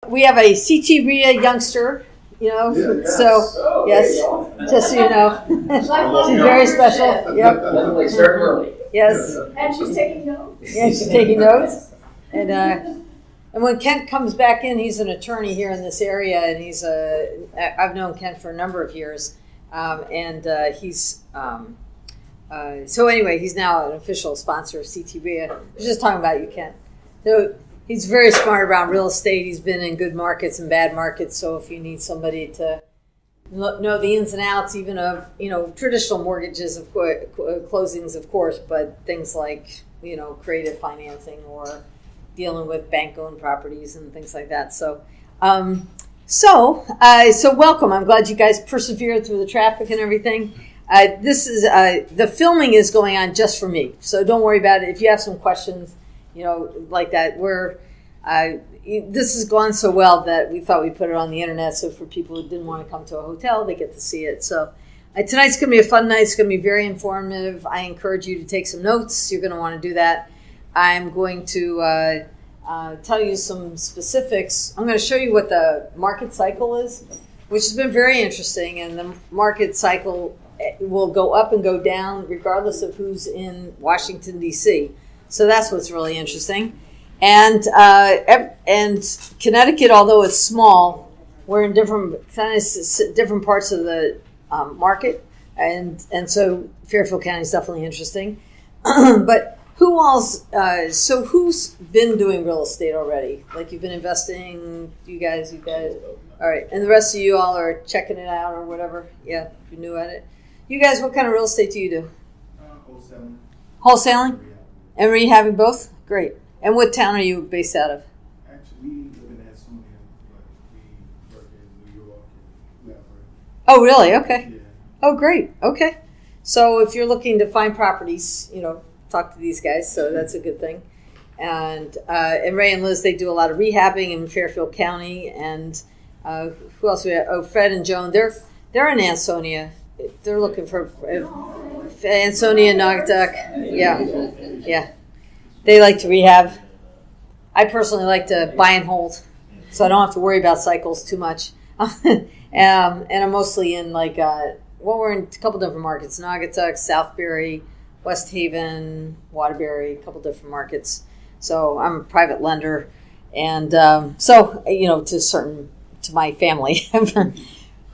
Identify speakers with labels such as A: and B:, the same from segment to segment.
A: We have a CT RIA youngster, yes, just so you know. She's very special. Yep.
B: Definitely start early.
A: Yes.
C: And she's taking notes.
A: Yeah, she's taking notes. And when Kent comes back in, he's an attorney here in this area, and I've known Kent for a number of years, so anyway, he's now an official sponsor of CT RIA. I was just talking about you, Kent. So he's very smart around real estate. He's been in good markets and bad markets. So if you need somebody to know the ins and outs, even of traditional mortgages, of course, closings, of course, but things like creative financing or dealing with bank-owned properties and things like that. So welcome. I'm glad you guys persevered through the traffic and everything. This is the filming is going on just for me, so don't worry about it. If you have some questions, like that, this has gone so well that we thought we'd put it on the internet. So for people who didn't want to come to a hotel, they get to see it. So tonight's going to be a fun night. It's going to be very informative. I encourage you to take some notes. You're going to want to do that. I'm going to tell you some specifics. I'm going to show you what the market cycle is, which has been very interesting. And the market cycle will go up and go down regardless of who's in Washington, D.C. So that's what's really interesting. And Connecticut, although it's small, we're in different parts of the market. And so Fairfield County is definitely interesting. But who's been doing real estate already? Like you've been investing, you guys. All right. And the rest of you all are checking it out or whatever. Yeah, you're new at it. You guys, what kind of real estate do you do?
D: Wholesaling.
A: Wholesaling? And rehabbing both? Great. And what town are you based out of?
D: Actually, we live in Ansonia, but we work in New York and wherever.
A: Oh, really? Okay.
D: Yeah.
A: Oh, great. Okay. So if you're looking to find properties, talk to these guys. So that's a good thing. And Ray and Liz, they do a lot of rehabbing in Fairfield County. And who else we have? Oh, Fred and Joan. They're in Ansonia. They're looking for Ansonia, Naugatuck. Yeah. They like to rehab. I personally like to buy and hold, so I don't have to worry about cycles too much. And I'm mostly in we're in a couple different markets: Naugatuck, Southbury, West Haven, Waterbury, a couple different markets. So I'm a private lender, and to my family,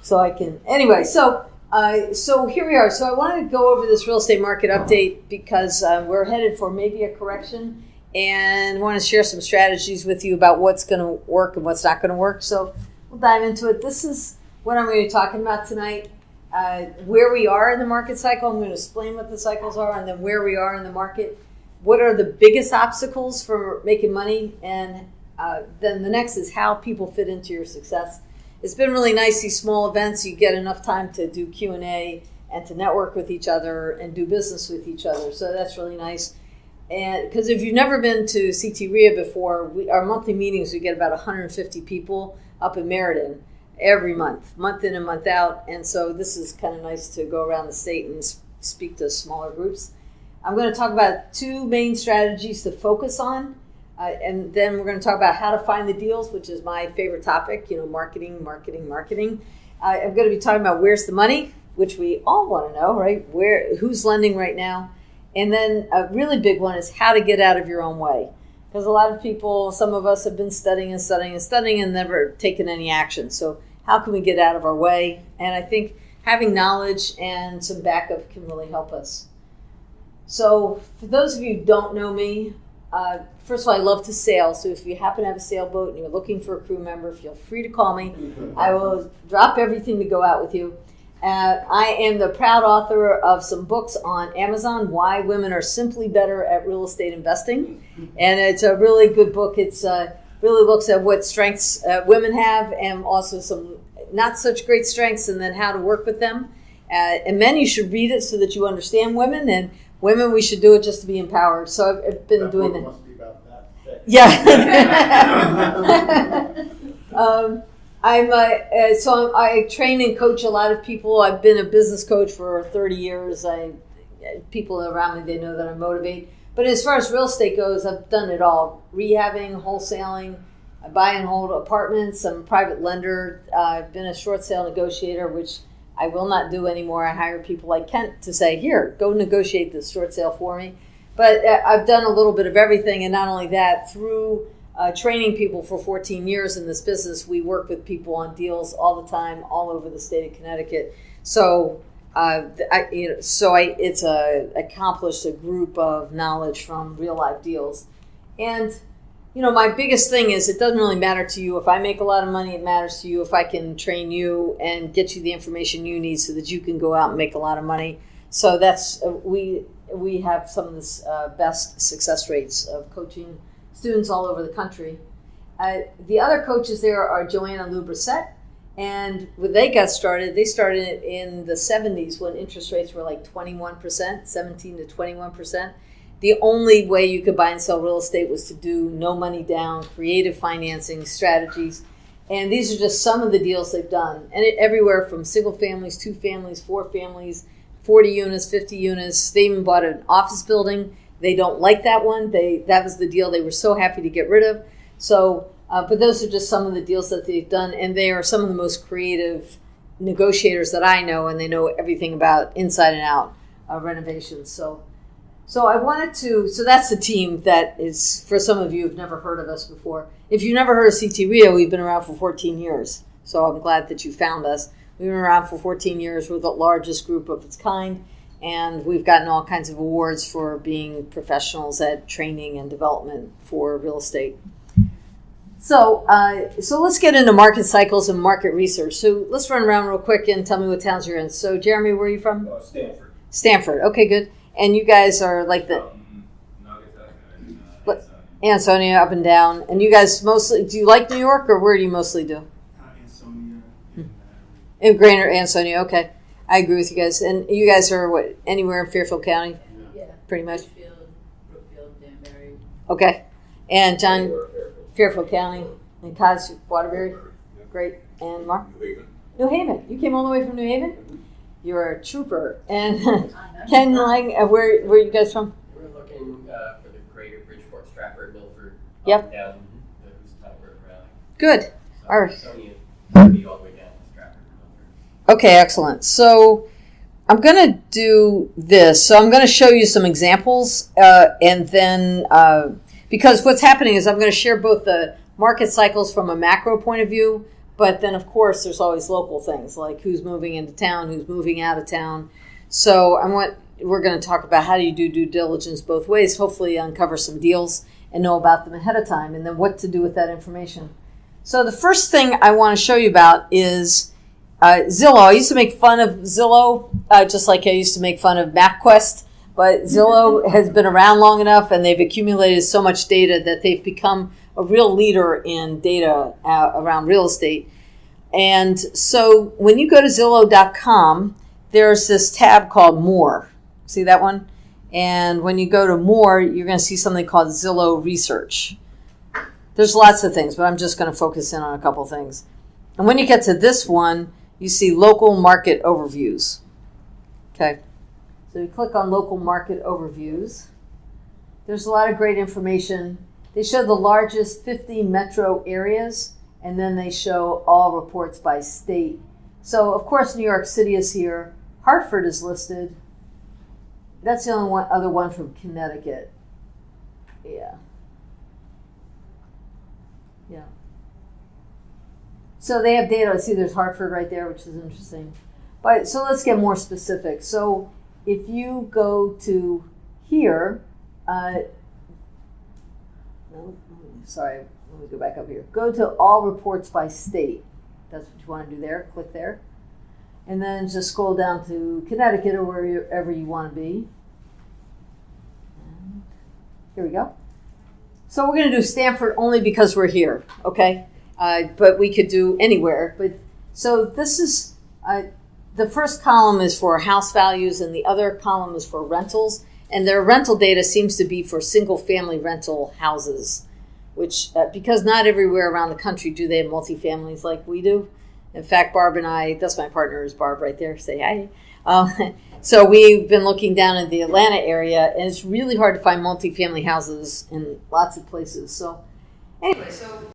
A: so I can anyway. So here we are. So I wanted to go over this real estate market update because we're headed for maybe a correction, and want to share some strategies with you about what's going to work and what's not going to work. So we'll dive into it. This is what I'm going to be talking about tonight. Where we are in the market cycle. I'm going to explain what the cycles are, and then where we are in the market. What are the biggest obstacles for making money? And then the next is how people fit into your success. It's been really nice, these small events. You get enough time to do Q&A and to network with each other and do business with each other. So that's really nice. And because if you've never been to CT RIA before, our monthly meetings, we get about 150 people up in Meriden every month in and month out. And so this is kind of nice to go around the state and speak to smaller groups. I'm going to talk about two main strategies to focus on. And then we're going to talk about how to find the deals, which is my favorite topic, marketing. I'm going to be talking about where's the money, which we all want to know, right? Who's lending right now? And then a really big one is how to get out of your own way. Because a lot of people, some of us have been studying and never taken any action. So how can we get out of our way? And I think having knowledge and some backup can really help us. So for those of you who don't know me, first of all, I love to sail. So if you happen to have a sailboat and you're looking for a crew member, feel free to call me. I will drop everything to go out with you. I am the proud author of some books on Amazon, Why Women Are Simply Better at Real Estate Investing. And it's a really good book. It's really looks at what strengths women have and also some not such great strengths and then how to work with them. And men, you should read it so that you understand women. And women, we should do it just to be empowered. So I've been doing that.
D: Must be about that thick.
A: Yeah. I train and coach a lot of people. I've been a business coach for 30 years. People around me, they know that I motivate. But as far as real estate goes, I've done it all. Rehabbing, wholesaling, I buy and hold apartments. I'm a private lender. I've been a short sale negotiator, which I will not do anymore. I hire people like Kent to say, here, go negotiate this short sale for me. But I've done a little bit of everything, and not only that, through training people for 14 years in this business, we work with people on deals all the time, all over the state of Connecticut. So, it's accomplished a group of knowledge from real life deals. And my biggest thing is it doesn't really matter to you if I make a lot of money. It matters to you if I can train you and get you the information you need so that you can go out and make a lot of money. So that's we have some of the best success rates of coaching students all over the country. The other coaches there are Joanna Lou Brissett, and when they started in the 70s when interest rates were like 21%, 17 to 21%. The only way you could buy and sell real estate was to do no money down, creative financing strategies. And these are just some of the deals they've done. And everywhere from single families, 2 families, 4 families, 40 units, 50 units. They even bought an office building. They don't like that one. That was the deal they were so happy to get rid of. So, but those are just some of the deals that they've done. And they are some of the most creative negotiators that I know. And they know everything about inside and out renovations. So that's the team that is, for some of you who've never heard of us before. If you've never heard of CT Rio, we've been around for 14 years. So I'm glad that you found us. We've been around for 14 years. We're the largest group of its kind. And we've gotten all kinds of awards for being professionals at training and development for real estate. So let's get into market cycles and market research. So let's run around real quick and tell me what towns you're in. So Jeremy, where are you from?
D: Stanford.
A: Stanford. Okay, good. And you guys are like the Ansonia up and down. And you guys mostly, do you like New York or where do you mostly do?
D: Ansonia.
A: In Greater Ansonia, okay. I agree with you guys. And you guys are what, anywhere in Fairfield County?
B: Yeah.
A: Pretty much.
B: Brookfield, Danbury.
A: Okay. And John, Fairfield County. And Cos, Waterbury? Great. And Mark? New Haven. You came all the way from New Haven? You're a trooper. And Ken Lang, where are you guys from?
C: We're looking for the greater Bridgeport, Stratford, Milford,
A: Yep.
C: down the Housatonic Valley.
A: Good.
C: So
A: All right.
C: Sonia would be all the way down to Stratford and Milford.
A: Okay, excellent. So I'm going to do this. So I'm going to show you some examples, and then because what's happening is I'm going to share both the market cycles from a macro point of view, but then of course there's always local things like who's moving into town, who's moving out of town. So we're going to talk about how do you do due diligence both ways, hopefully uncover some deals and know about them ahead of time, and then what to do with that information. So the first thing I want to show you about is Zillow. I used to make fun of Zillow, just like I used to make fun of MapQuest, but Zillow has been around long enough and they've accumulated so much data that they've become a real leader in data around real estate. And so when you go to Zillow.com, there's this tab called More. See that one? And when you go to More, you're going to see something called Zillow Research. There's lots of things, but I'm just going to focus in on a couple things. And when you get to this one, you see local market overviews. Okay. So you click on local market overviews. There's a lot of great information. They show the largest 50 metro areas, and then they show all reports by state. So, of course, New York City is here. Hartford is listed. That's the only other one from Connecticut. Yeah. Yeah. So they have data. See, there's Hartford right there, which is interesting. But so let's get more specific. So if you go to here, no, sorry, let me go back up here. Go to all reports by state. That's what you want to do there. Click there. And then just scroll down to Connecticut or wherever you want to be. And here we go. So we're going to do Stanford only because we're here, okay? But we could do anywhere. But so this is, the first column is for house values and the other column is for rentals. And their rental data seems to be for single-family rental houses, which, because not everywhere around the country do they have multifamilies like we do. In fact, Barb and I, that's my partner is Barb right there, say hi. So we've been looking down in the Atlanta area, and it's really hard to find multifamily houses in lots of places. So anyway, so